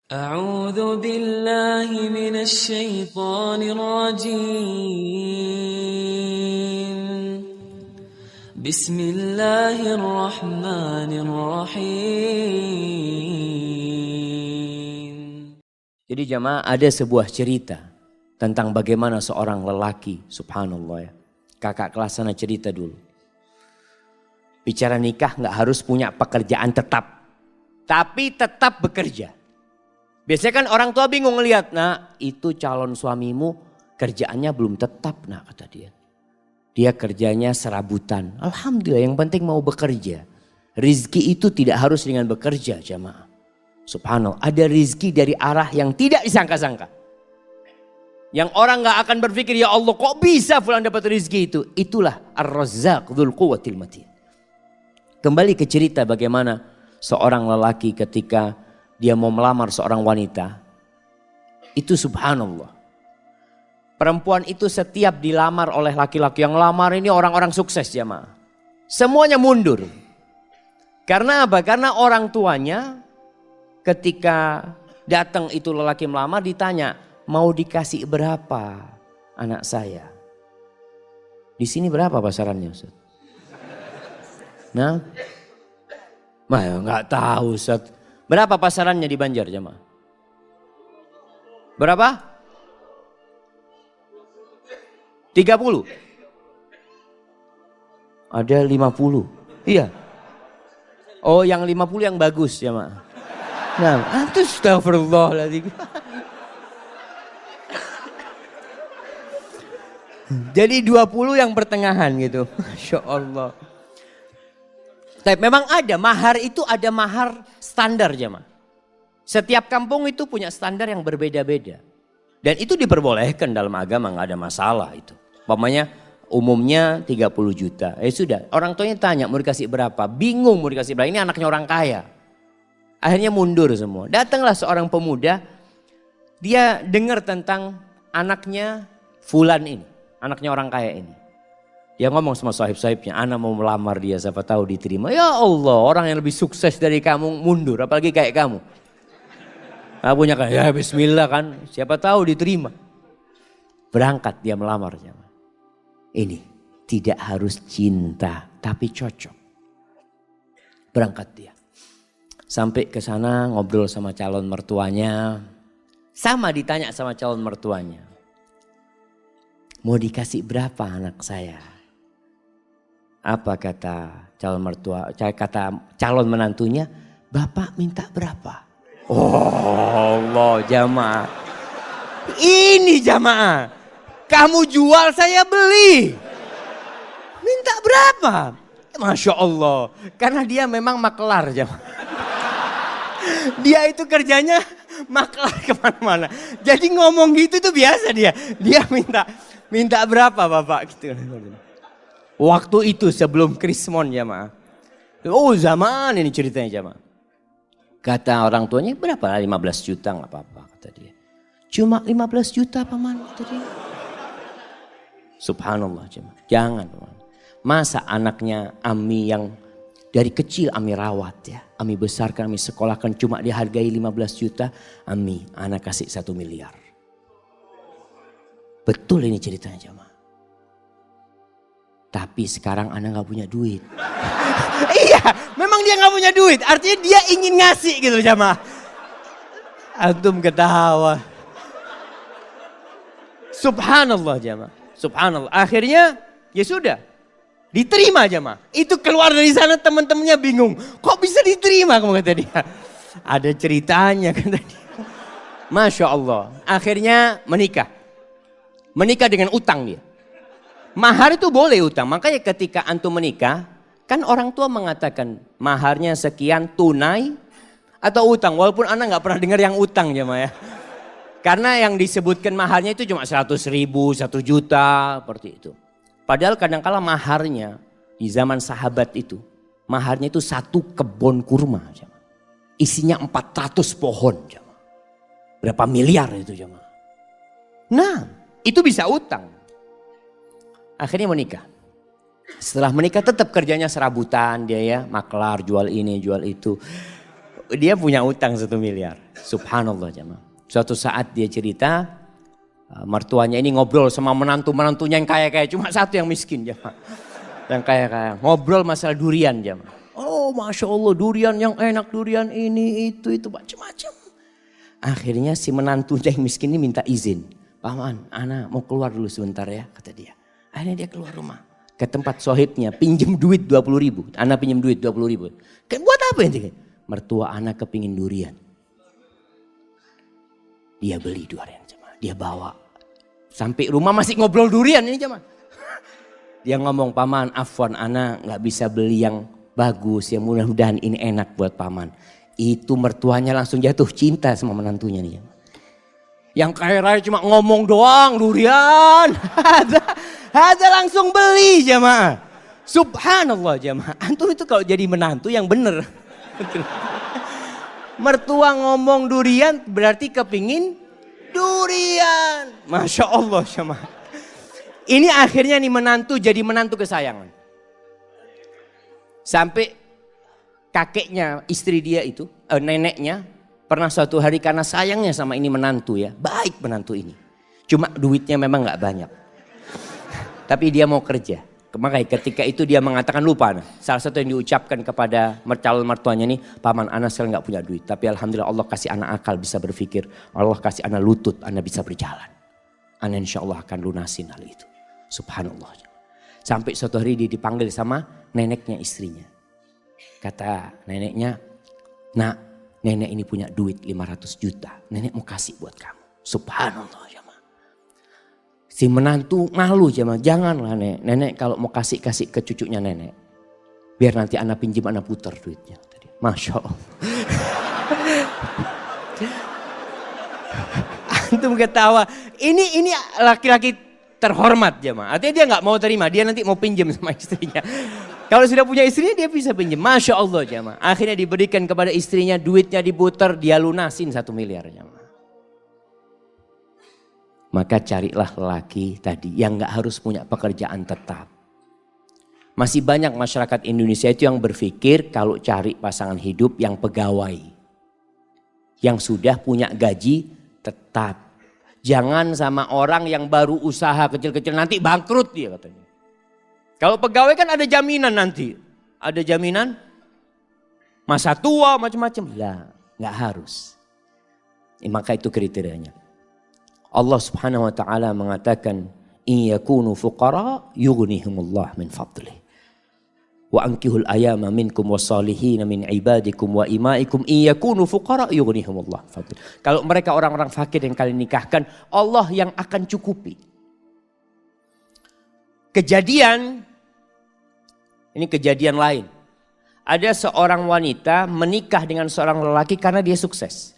أعوذ بالله من الشيطان الرجيم بسم الله الرحمن الرحيم. Jadi jamaah, ada sebuah cerita tentang bagaimana seorang lelaki, subhanallah ya. Kakak kelas sana cerita dulu. Bicara nikah gak harus punya pekerjaan tetap, tapi tetap bekerja. Biasanya kan orang tua bingung ngelihat, nah itu calon suamimu kerjaannya belum tetap, nah kata dia. Dia kerjanya serabutan. Alhamdulillah, yang penting mau bekerja. Rizki itu tidak harus dengan bekerja jamaah. Subhanallah, ada rizki dari arah yang tidak disangka-sangka. Yang orang gak akan berpikir, ya Allah kok bisa fulan dapat rizki itu. Itulah Ar-Razzaq Dzul Quwwatil Matin. Kembali ke cerita bagaimana seorang lelaki ketika dia mau melamar seorang wanita. Itu subhanallah. Perempuan itu setiap dilamar oleh laki-laki, yang lamar ini orang-orang sukses jamaah. Semuanya mundur. Karena apa? Karena orang tuanya ketika datang itu lelaki melamar ditanya, mau dikasih berapa anak saya? Di sini berapa pasarannya Ustaz? Nah, nggak tahu Ustaz. Berapa pasarannya di Banjar jemaah? Berapa? 30. Ada 50. Iya. Oh, yang 50 yang bagus jemaah. Nah, astagfirullahaladzim. Jadi 20 yang pertengahan gitu. Masya Allah. Tapi memang ada, mahar itu ada mahar standar jemaah. Setiap kampung itu punya standar yang berbeda-beda. Dan itu diperbolehkan dalam agama, nggak ada masalah itu. Umpamanya umumnya 30 juta. Sudah, orang tuanya tanya mau dikasih berapa. Bingung mau dikasih berapa, ini anaknya orang kaya. Akhirnya mundur semua. Datanglah seorang pemuda, dia dengar tentang anaknya fulan ini. Anaknya orang kaya ini. Dia ngomong sama sahib-sahibnya, anak mau melamar dia, siapa tahu diterima. Ya Allah, orang yang lebih sukses dari kamu mundur, apalagi kayak kamu. Punya kayak, ya bismillah kan, siapa tahu diterima. Berangkat dia melamar. Ini tidak harus cinta, tapi cocok. Berangkat dia. Sampai ke sana ngobrol sama calon mertuanya. Sama ditanya sama calon mertuanya. Mau dikasih berapa anak saya? Apa kata calon mertua, kata calon menantunya, bapak minta berapa? Oh Allah jamaah. Ini jamaah. Kamu jual saya beli. Minta berapa? Masya Allah. Karena dia memang maklar jamaah. Dia itu kerjanya maklar kemana-mana. Jadi ngomong gitu tuh biasa dia. Dia minta berapa bapak gitu. Waktu itu sebelum Krismon jamaah. Oh zaman ini ceritanya jamaah. Kata orang tuanya berapa? 15 juta gak apa-apa kata dia. Cuma 15 juta paman kata dia. Subhanallah jamaah. Jangan paman. Masa anaknya Ami yang dari kecil Ami rawat ya. Ami besarkan, Ami sekolahkan cuma dihargai 15 juta. Ami anak kasih 1 miliar. Betul ini ceritanya jamaah. Tapi sekarang anak gak punya duit. Iya, memang dia gak punya duit. Artinya dia ingin ngasih gitu jamaah. Antum ketawa. Subhanallah jamaah. Subhanallah. Akhirnya ya sudah. Diterima jamaah. Itu keluar dari sana teman-temannya bingung. Kok bisa diterima kamu kata dia. Ada ceritanya kata dia. Masya Allah. Akhirnya menikah. Menikah dengan utang dia. Mahar itu boleh utang. Makanya ketika antum menikah, kan orang tua mengatakan maharnya sekian tunai atau utang. Walaupun anak gak pernah dengar yang utang jemaah ya. Karena yang disebutkan maharnya itu cuma 100 ribu, 1 juta, seperti itu. Padahal kadang-kala maharnya di zaman sahabat itu, maharnya itu 1 kebun kurma. Jemaah. Isinya 400 pohon. Jemaah. Berapa miliar itu jemaah. Nah itu bisa utang. Akhirnya menikah. Setelah menikah tetap kerjanya serabutan dia ya. Maklar jual ini jual itu. Dia punya utang 1 miliar. Subhanallah jemaah. Suatu saat dia cerita, mertuanya ini ngobrol sama menantunya yang kaya-kaya. Cuma satu yang miskin jemaah. Yang kaya-kaya. Ngobrol masalah durian jemaah. Oh Masya Allah durian yang enak, durian ini, itu macam-macam. Akhirnya si menantunya yang miskin ini minta izin. Paman, ana mau keluar dulu sebentar ya, kata dia. Akhirnya dia keluar rumah. Ke tempat sohibnya, pinjem duit 20.000. Ana pinjem duit 20.000. Buat apa ini? Mertua ana kepingin durian. Dia beli durian, dia bawa. Sampai rumah masih ngobrol durian ini jemaah. Dia ngomong, paman afwan ana gak bisa beli yang bagus, yang mudah-mudahan ini enak buat paman. Itu mertuanya langsung jatuh cinta sama menantunya nih. Yang kaya raya cuma ngomong doang durian. Ada langsung beli jemaah. Subhanallah jemaah. Antum itu kalau jadi menantu yang bener. Mertua ngomong durian berarti kepingin durian. Masya Allah jemaah. Ini akhirnya nih menantu jadi menantu kesayangan. Sampai kakeknya istri dia itu, neneknya pernah suatu hari karena sayangnya sama ini menantu ya. Baik menantu ini. Cuma duitnya memang gak banyak. Tapi dia mau kerja. Makanya ketika itu dia mengatakan lupa. Salah satu yang diucapkan kepada calon mertuanya ini, paman ana sekarang gak punya duit. Tapi alhamdulillah Allah kasih anak akal bisa berpikir. Allah kasih anak lutut, anak bisa berjalan. Anak insya Allah akan lunasin hal itu. Subhanallah. Sampai suatu hari dia dipanggil sama neneknya istrinya. Kata neneknya, nak nenek ini punya duit 500 juta. Nenek mau kasih buat kamu. Subhanallah. Si menantu malu jemaah, janganlah nenek kalau mau kasih ke cucunya nenek. Biar nanti anak pinjam anak putar duitnya. Masya Allah. Antum ketawa, ini laki-laki terhormat jemaah. Artinya dia gak mau terima, dia nanti mau pinjam sama istrinya. Kalau sudah punya istrinya dia bisa pinjam. Masya Allah jemaah. Akhirnya diberikan kepada istrinya, duitnya diputar, dia lunasin 1 miliar jemaah. Maka carilah lelaki tadi yang gak harus punya pekerjaan tetap. Masih banyak masyarakat Indonesia itu yang berpikir kalau cari pasangan hidup yang pegawai. Yang sudah punya gaji tetap. Jangan sama orang yang baru usaha kecil-kecil nanti bangkrut dia katanya. Kalau pegawai kan ada jaminan nanti. Ada jaminan masa tua macam-macam. Lah gak harus. Maka itu kriterianya. Allah Subhanahu wa taala mengatakan in yakunu fuqara yughnihimullah min fadlih wa ankihul ayama minkum wassalihin min ibadikum wa imaikum in yakunu fuqara yughnihimullah fadlih. Kalau mereka orang-orang fakir yang kalian nikahkan, Allah yang akan cukupi. Kejadian ini kejadian lain. Ada seorang wanita menikah dengan seorang lelaki karena dia sukses.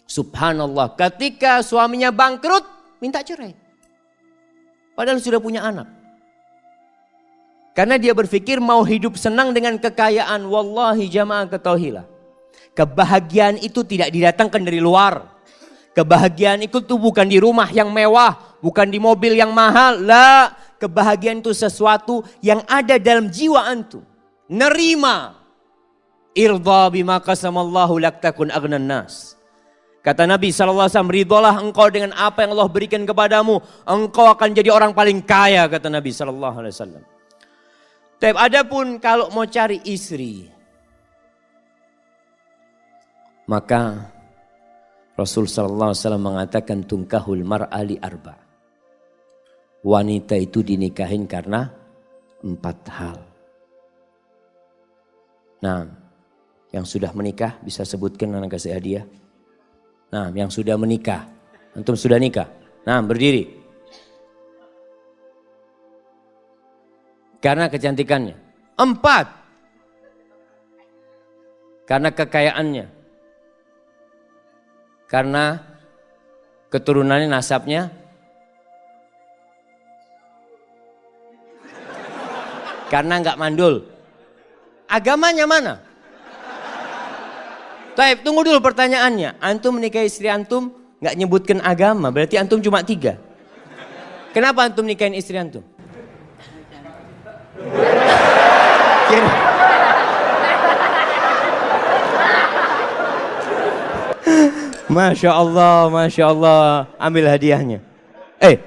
Subhanallah, ketika suaminya bangkrut, minta cerai. Padahal sudah punya anak. Karena dia berpikir mau hidup senang dengan kekayaan. Wallahi jamaah ketahuilah. Kebahagiaan itu tidak didatangkan dari luar. Kebahagiaan itu tuh bukan di rumah yang mewah. Bukan di mobil yang mahal. Lah, kebahagiaan itu sesuatu yang ada dalam jiwa antum. Nerima. Irda bima qasamallahu lak takun aghnan nas. Kata Nabi SAW, ridholah engkau dengan apa yang Allah berikan kepadamu. Engkau akan jadi orang paling kaya, kata Nabi SAW. Tapi adapun kalau mau cari istri, maka Rasul SAW mengatakan tungkahul mar'ali arba. Wanita itu dinikahin karena 4 hal. Nah, yang sudah menikah bisa sebutkan anak kasih hadiah. Nah, yang sudah menikah. Antum sudah nikah. Nah, berdiri. Karena kecantikannya. 4. Karena kekayaannya. Karena keturunannya, nasabnya. Karena enggak mandul. Agamanya mana? Taib, tunggu dulu pertanyaannya. Antum menikahi istri antum nggak nyebutkan agama, berarti antum cuma 3. Kenapa antum nikahin istri antum? Masya Allah, Masya Allah. Ambil hadiahnya.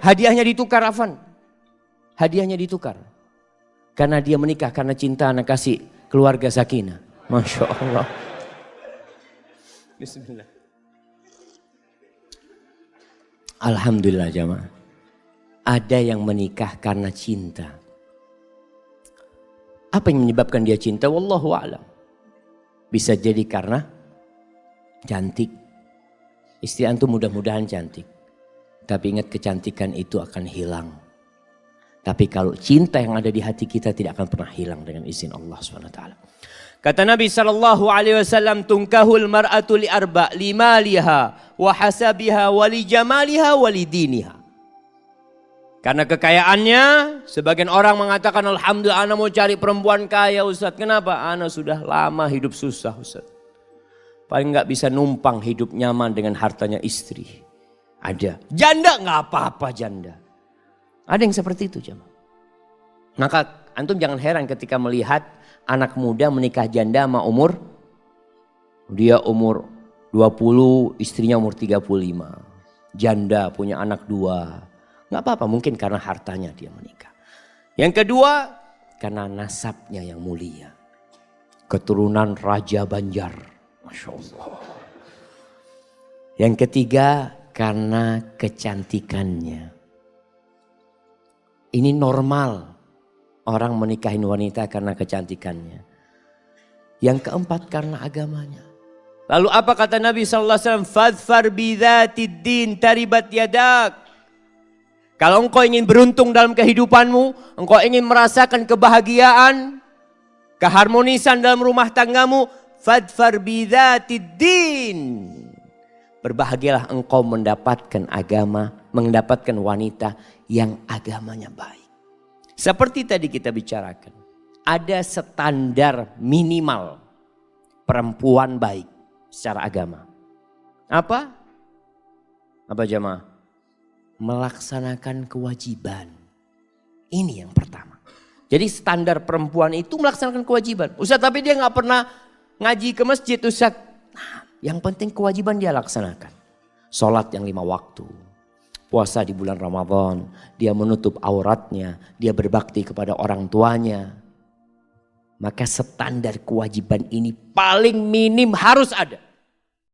Hadiahnya ditukar, Afan. Hadiahnya ditukar. Karena dia menikah karena cinta anak kasih keluarga sakinah. Masya Allah. Bismillah. Alhamdulillah jamaah. Ada yang menikah karena cinta. Apa yang menyebabkan dia cinta? Wallahu a'lam. Bisa jadi karena cantik. Istri antum mudah-mudahan cantik. Tapi ingat kecantikan itu akan hilang. Tapi kalau cinta yang ada di hati kita tidak akan pernah hilang dengan izin Allah SWT. Kata Nabi SAW, tunkahul mar'atu li arba' limaliha wa hasabiha wa li jamaliha wa li diniha. Karena kekayaannya, sebagian orang mengatakan alhamdulillah ana mau cari perempuan kaya Ustaz. Kenapa? Ana sudah lama hidup susah Ustaz. Paling nggak bisa numpang hidup nyaman dengan hartanya istri. Ada. Janda nggak apa-apa janda. Ada yang seperti itu jemaah. Maka antum jangan heran ketika melihat anak muda menikah janda sama umur. Dia umur 20, istrinya umur 35. Janda punya anak 2. Nggak apa-apa mungkin karena hartanya dia menikah. Yang kedua karena nasabnya yang mulia. Keturunan Raja Banjar. Masya Allah. Yang ketiga karena kecantikannya. Ini normal orang menikahin wanita karena kecantikannya. Yang keempat karena agamanya. Lalu apa kata Nabi SAW? Fadfar bidhatid din taribat yadak. Kalau engkau ingin beruntung dalam kehidupanmu, engkau ingin merasakan kebahagiaan, keharmonisan dalam rumah tanggamu, fadfar bidhatid din. Berbahagialah engkau mendapatkan agama, mendapatkan wanita yang agamanya baik. Seperti tadi kita bicarakan, ada standar minimal perempuan baik secara agama. Apa? Apa jemaah? Melaksanakan kewajiban. Ini yang pertama. Jadi standar perempuan itu melaksanakan kewajiban. Ustaz tapi dia gak pernah ngaji ke masjid Ustaz. Nah, yang penting kewajiban dia laksanakan. Sholat yang 5 waktu. Puasa di bulan Ramadan. Dia menutup auratnya. Dia berbakti kepada orang tuanya. Maka standar kewajiban ini paling minim harus ada.